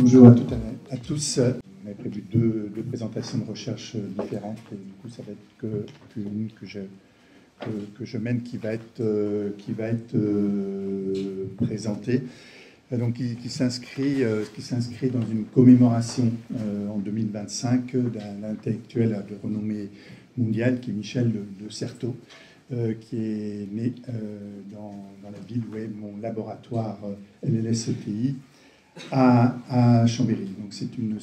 Bonjour à tous. On avait prévu deux présentations de recherche différentes et du coup ça va être qu'une que je mène qui va être présentée. Donc qui s'inscrit dans une commémoration en 2025 d'un intellectuel de renommée mondiale qui est Michel de Certeau, qui est né dans la ville où est mon laboratoire LLS-ETI à Chambéry. Donc c'est une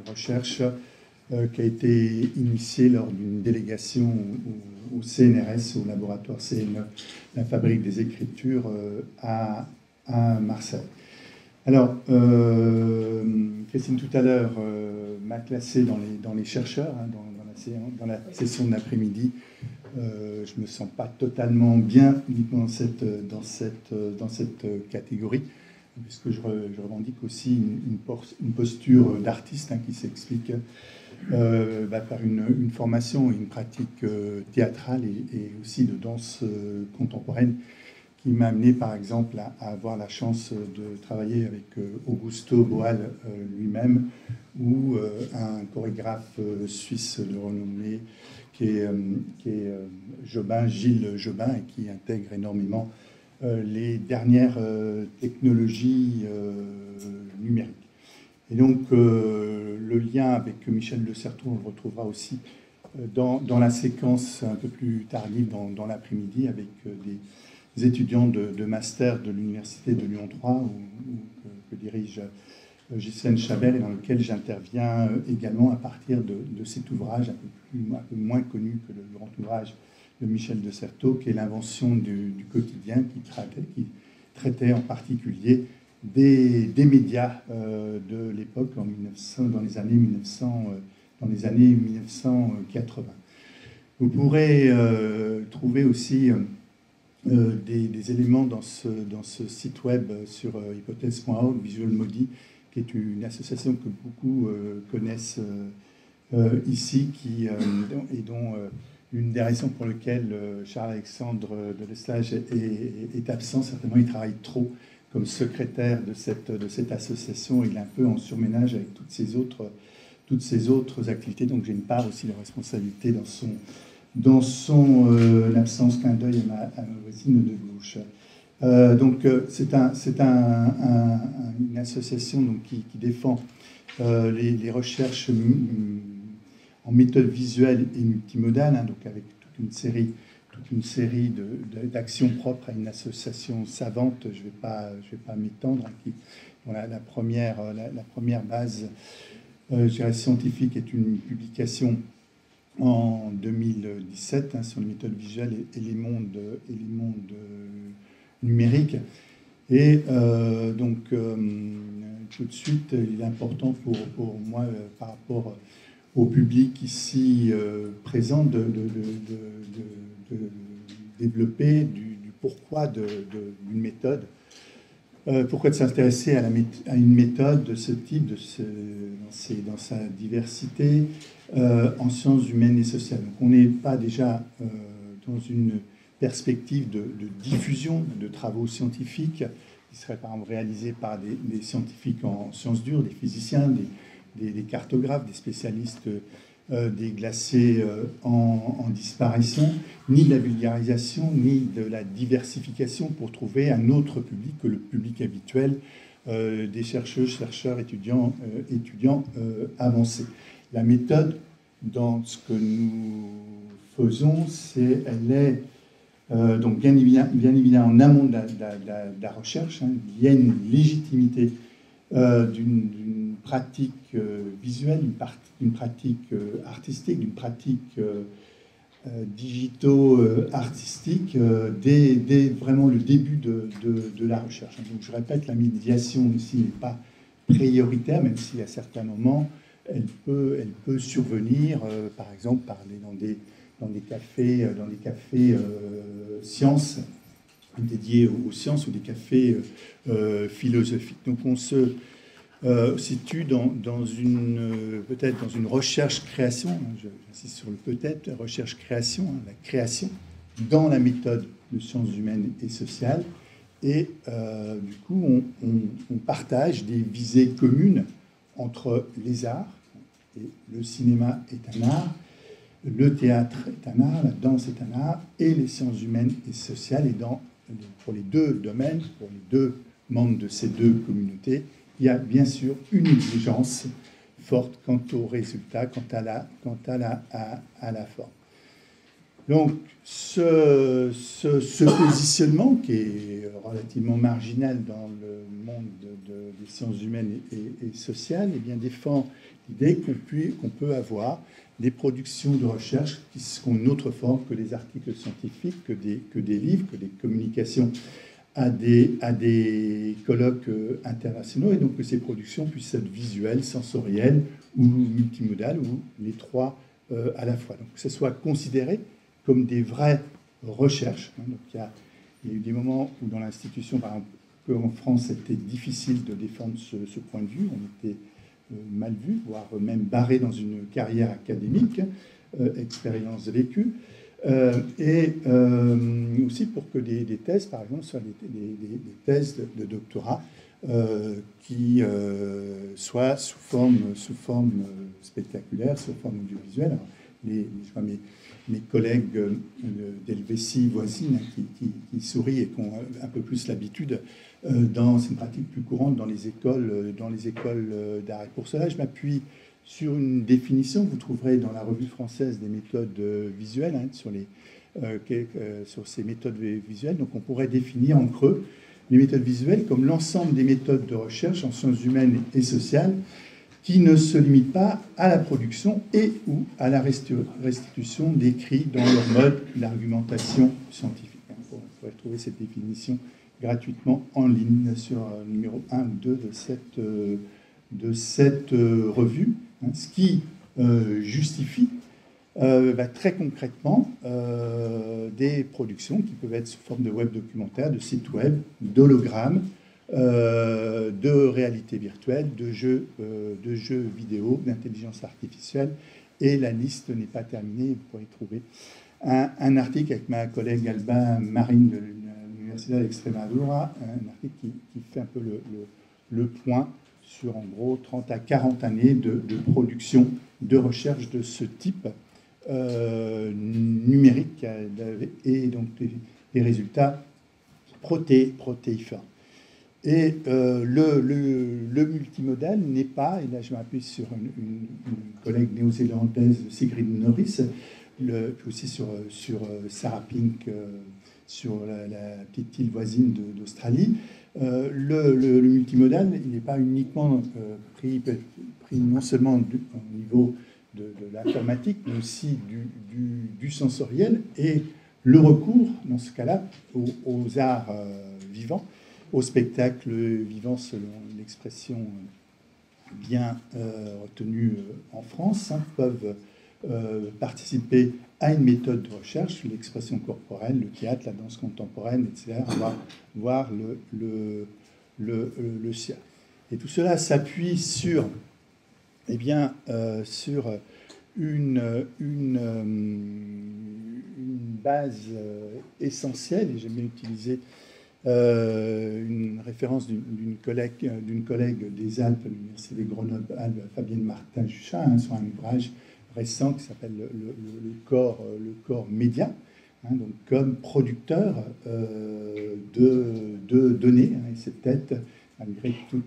recherche qui a été initiée lors d'une délégation au CNRS, au laboratoire CNE, la Fabrique des Écritures, à Marseille. Alors, Christine tout à l'heure m'a classé dans les chercheurs, hein, dans la session de l'après-midi. Je ne me sens pas totalement bien dans cette catégorie, puisque je revendique aussi une posture d'artiste, hein, qui s'explique par une formation et une pratique théâtrale et aussi de danse contemporaine, qui m'a amené par exemple à avoir la chance de travailler avec Augusto Boal lui-même, ou un chorégraphe suisse de renommée qui est Gilles Jobin, et qui intègre énormément les dernières technologies numériques. Et donc le lien avec Michel de Certeau, on le retrouvera aussi dans la séquence un peu plus tardive dans l'après-midi, avec des étudiants de master de l'Université de Lyon 3, que dirige Ghislaine Chabert, et dans lequel j'interviens également à partir de cet ouvrage un peu moins connu que le grand ouvrage de Michel de Certeau, qui est l'invention du quotidien, qui traitait en particulier des médias de l'époque, dans les années 1980. Vous pourrez trouver aussi des éléments dans ce site web sur hypothèse.org, Visual Modi, qui est une association que beaucoup connaissent ici, et dont une des raisons pour lesquelles Charles-Alexandre de Lestage est absent. Certainement, il travaille trop comme secrétaire de cette association. Il est un peu en surménage avec toutes ces autres activités. Donc j'ai une part aussi de responsabilité dans son absence. Clin d'œil à ma voisine de gauche. Donc c'est une association donc, qui défend les recherches en méthode visuelle et multimodale, hein, donc avec toute une série d'actions propres à une association savante. Je vais pas m'étendre. Dont la première base scientifique est une publication en 2017, hein, sur les méthodes visuelles et les mondes numériques. Et donc tout de suite, il est important pour moi, par rapport au public ici présent, de développer du pourquoi d'une méthode. Pourquoi de s'intéresser à une méthode de ce type, dans sa diversité, en sciences humaines et sociales. Donc on n'est pas déjà dans une perspective de diffusion de travaux scientifiques qui seraient par exemple réalisés par des scientifiques en sciences dures, des physiciens, des cartographes, des spécialistes des glaciers en disparition, ni de la vulgarisation, ni de la diversification pour trouver un autre public que le public habituel des chercheurs, étudiants avancés. La méthode, dans ce que nous faisons, elle est donc bien évidemment en amont de la recherche, hein. Il y a une légitimité d'une pratique visuelle, d'une pratique artistique, d'une pratique digito-artistique dès vraiment le début de la recherche. Donc je répète, la médiation ici n'est pas prioritaire, même si à certains moments elle peut survenir, par exemple dans des cafés sciences, dédiés aux sciences, ou des cafés philosophiques. Donc on se situe peut-être dans une recherche-création, j'insiste sur le peut-être, recherche-création, hein, la création dans la méthode de sciences humaines et sociales, Et du coup, on partage des visées communes entre les arts, et le cinéma est un art, le théâtre est un art, la danse est un art, et les sciences humaines et sociales. Et pour les deux domaines, pour les deux membres de ces deux communautés, il y a bien sûr une exigence forte quant aux résultats, quant à la forme. Donc, ce positionnement, qui est relativement marginal dans le monde des sciences humaines et sociales, eh bien, défend l'idée qu'on peut avoir des productions de recherche qui seront une autre forme que les articles scientifiques, que des livres, que des communications à des colloques internationaux, et donc que ces productions puissent être visuelles, sensorielles ou multimodales, ou les trois à la fois. Donc que ce soit considéré comme des vraies recherches. Donc il y a eu des moments où dans l'institution, par exemple, en France, c'était difficile de défendre ce point de vue. On était mal vu, voire même barré dans une carrière académique, expérience vécue. Et aussi pour que des thèses, par exemple, soient des thèses de doctorat qui soient sous forme spectaculaire, sous forme audiovisuelle. Alors, je vois mes collègues d'Helvétie voisine qui sourient et qui ont un peu plus l'habitude. C'est une pratique plus courante dans les écoles d'art. Et pour cela, je m'appuie sur une définition que vous trouverez dans la revue française des méthodes visuelles, sur ces méthodes visuelles. Donc on pourrait définir en creux les méthodes visuelles comme l'ensemble des méthodes de recherche en sciences humaines et sociales qui ne se limitent pas à la production et ou à la restitution d'écrits dans leur mode d'argumentation scientifique. Vous pourrez trouver cette définition gratuitement en ligne sur numéro 1 ou 2 de cette revue, ce qui justifie très concrètement des productions qui peuvent être sous forme de web documentaire, de sites web, d'hologrammes, de réalité virtuelle, de jeux vidéo, d'intelligence artificielle, et la liste n'est pas terminée. Vous pourrez trouver un article avec ma collègue Alba Marine de l'Université d'Extremadura, un article qui fait un peu le point sur en gros 30 à 40 années de production, de recherche de ce type numérique, et donc des résultats protéiformes. Et le multimodal n'est pas, et là je m'appuie sur une collègue néo-zélandaise, Sigrid Norris, aussi sur Sarah Pink, sur la petite île voisine d'Australie. Le multimodal, il n'est pas uniquement pris non seulement au niveau de l'informatique, mais aussi du sensoriel, et le recours, dans ce cas-là, aux arts vivants, au spectacle vivant, selon l'expression bien retenue en France, peuvent participer à une méthode de recherche, l'expression corporelle, le théâtre, la danse contemporaine, etc., voire le cirque. Et tout cela s'appuie sur, sur une base essentielle, et j'aime bien utiliser une référence d'une collègue des Alpes, l'Université de Grenoble-Alpes, Fabienne Martin-Juchat, sur un ouvrage récent qui s'appelle le corps média, donc comme producteur de données. Et c'est peut-être, malgré tous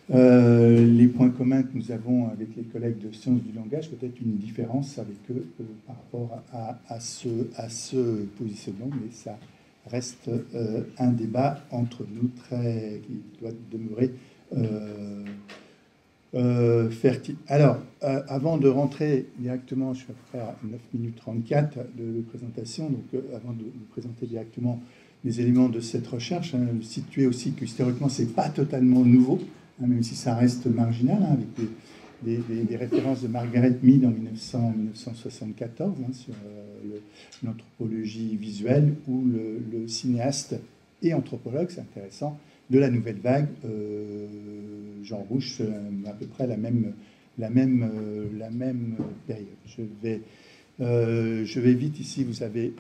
les points communs que nous avons avec les collègues de sciences du langage, peut-être une différence avec eux par rapport à ce positionnement, mais ça reste un débat entre nous qui doit demeurer fertile. Alors, avant de rentrer directement, je suis à peu près à 9 minutes 34 de présentation, donc avant de vous présenter directement les éléments de cette recherche, situer aussi que historiquement, ce n'est pas totalement nouveau, même si ça reste marginal, avec des références de Margaret Mead en 1974 sur l'anthropologie visuelle, ou le cinéaste et anthropologue, c'est intéressant, de la nouvelle vague, Jean Rouch, à peu près la même période. Je vais vite ici. Vous avez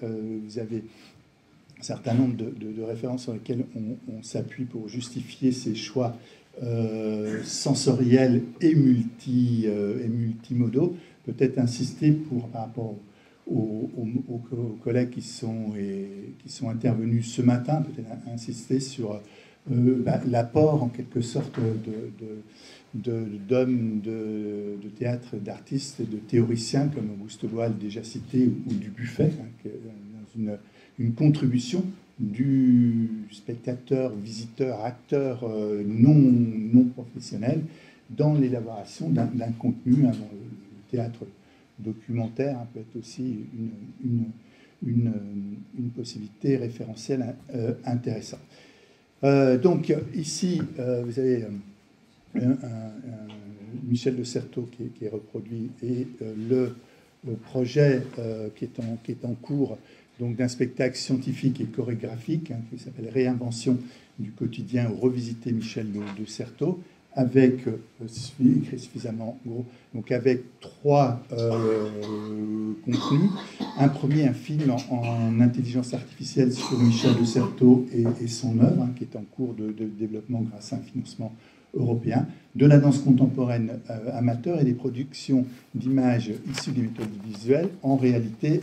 certain nombre de références sur lesquelles on s'appuie pour justifier ces choix sensoriels et multimodaux. Peut-être insister par rapport aux collègues qui sont intervenus ce matin, peut-être insister sur l'apport en quelque sorte d'hommes de théâtre, d'artistes et de théoriciens comme Auguste Boal déjà cité ou Dubuffet, dans une contribution du spectateur, visiteur, acteur non professionnel dans l'élaboration d'un contenu. Le théâtre documentaire peut être aussi une possibilité référentielle intéressante. Donc ici, vous avez Michel de Certeau qui est reproduit et le projet qui est en cours donc d'un spectacle scientifique et chorégraphique qui s'appelle Réinvention du quotidien ou Revisiter Michel de Certeau, avec écrit suffisamment gros, donc avec 3 contenus. Un premier, un film en intelligence artificielle sur Michel de Certeau et son œuvre, qui est en cours de développement grâce à un financement européen, de la danse contemporaine amateur et des productions d'images issues des méthodes visuelles en réalité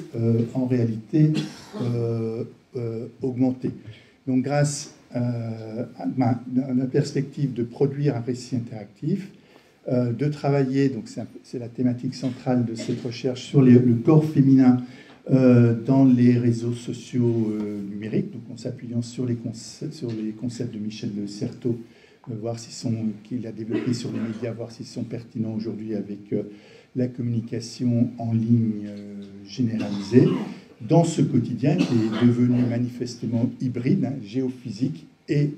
augmentée. Donc grâce à la perspective de produire un récit interactif, de travailler, donc c'est la thématique centrale de cette recherche, sur le corps féminin dans les réseaux sociaux numériques, donc en s'appuyant sur les concepts de Michel de Certeau, voir qu'il a développé sur les médias, voir s'ils sont pertinents aujourd'hui avec la communication en ligne généralisée, dans ce quotidien qui est devenu manifestement hybride, géophysique et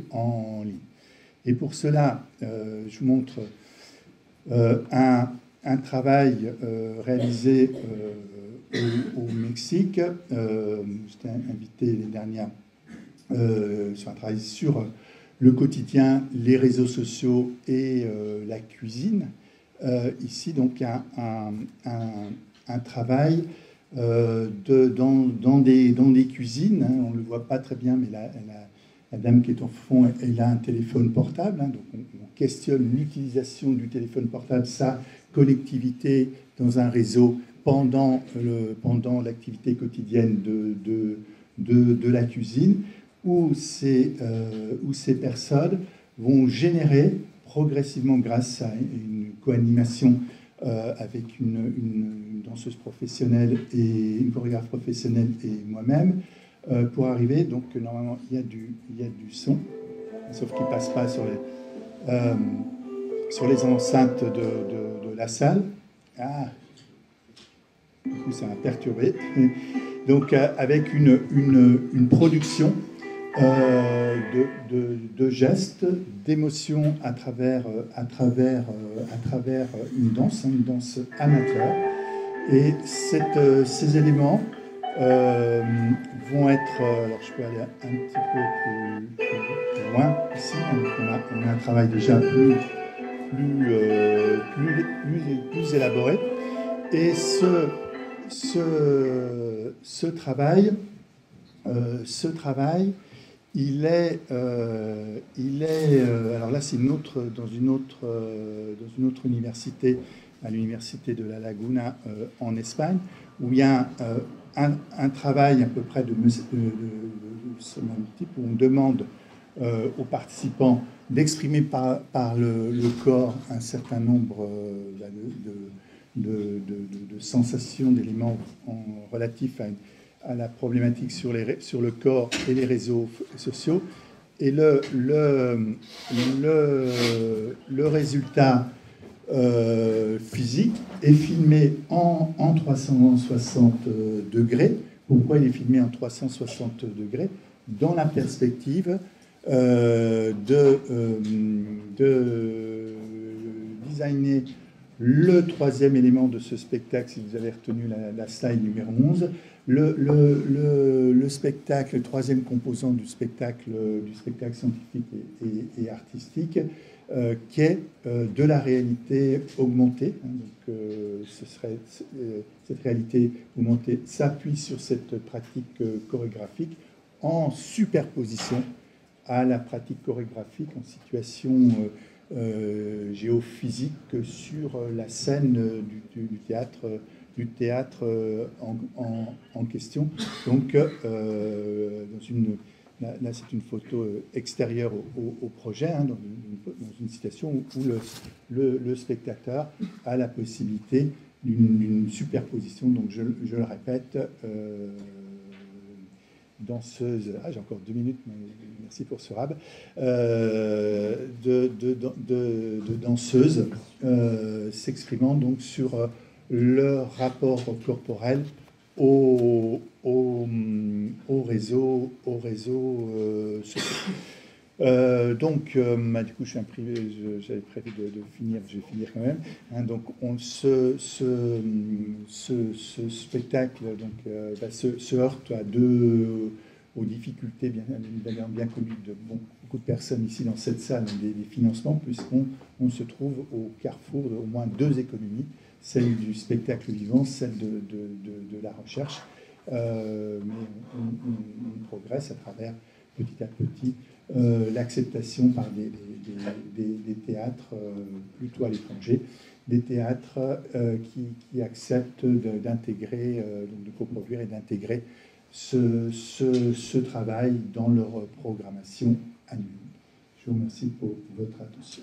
en ligne. Et pour cela, je vous montre un travail réalisé au Mexique. J'étais invité l'année dernière sur un travail sur le quotidien, les réseaux sociaux et la cuisine. Ici, donc, un travail dans des cuisines. On ne le voit pas très bien, mais la dame qui est au fond, elle a un téléphone portable. Donc, on questionne l'utilisation du téléphone portable, sa connectivité dans un réseau pendant l'activité quotidienne de la cuisine, où ces personnes vont générer progressivement, grâce à une co-animation avec une danseuse professionnelle et une chorégraphe professionnelle et moi-même, pour arriver, donc normalement il y a du son, sauf qu'il ne passe pas sur les enceintes de la salle. Ah, du coup ça m'a perturbé. Donc avec une production de gestes, d'émotions à travers une danse amateur. Et ces éléments vont être... alors je peux aller un petit peu plus loin ici. On a un travail déjà plus élaboré. Et ce travail, il est alors là, c'est dans une autre université, à l'université de La Laguna en Espagne, où il y a un travail à peu près de ce même type, où on demande aux participants d'exprimer par le corps un certain nombre de sensations, d'éléments relatifs à la problématique sur le corps et les réseaux sociaux. Et le résultat physique est filmé en 360 degrés. Pourquoi il est filmé en 360 degrés? Dans la perspective de designer le troisième élément de ce spectacle, si vous avez retenu la slide numéro 11, le spectacle, le troisième composant du spectacle scientifique et artistique, qui est de la réalité augmentée. Donc, cette réalité augmentée s'appuie sur cette pratique chorégraphique en superposition à la pratique chorégraphique en situation géophysique sur la scène du théâtre en question. Donc, là, c'est une photo extérieure au projet, hein, dans une situation où le spectateur a la possibilité d'une superposition. Donc, je le répète, danseuse, j'ai encore 2 minutes, mais merci pour ce rab, de danseuses s'exprimant donc sur le rapport corporel au réseau social. Donc, du coup, je suis un privé, j'avais prévu de finir, je vais finir quand même. Hein, donc, ce spectacle donc, se heurte aux difficultés bien connues de beaucoup de personnes ici dans cette salle, des financements, puisqu'on se trouve au carrefour d'au moins 2 économies, celle du spectacle vivant, celle de la recherche. Mais on progresse à travers, petit à petit, l'acceptation par des théâtres plutôt à l'étranger, des théâtres qui acceptent d'intégrer, de coproduire et d'intégrer ce travail dans leur programmation annuelle. Je vous remercie pour votre attention.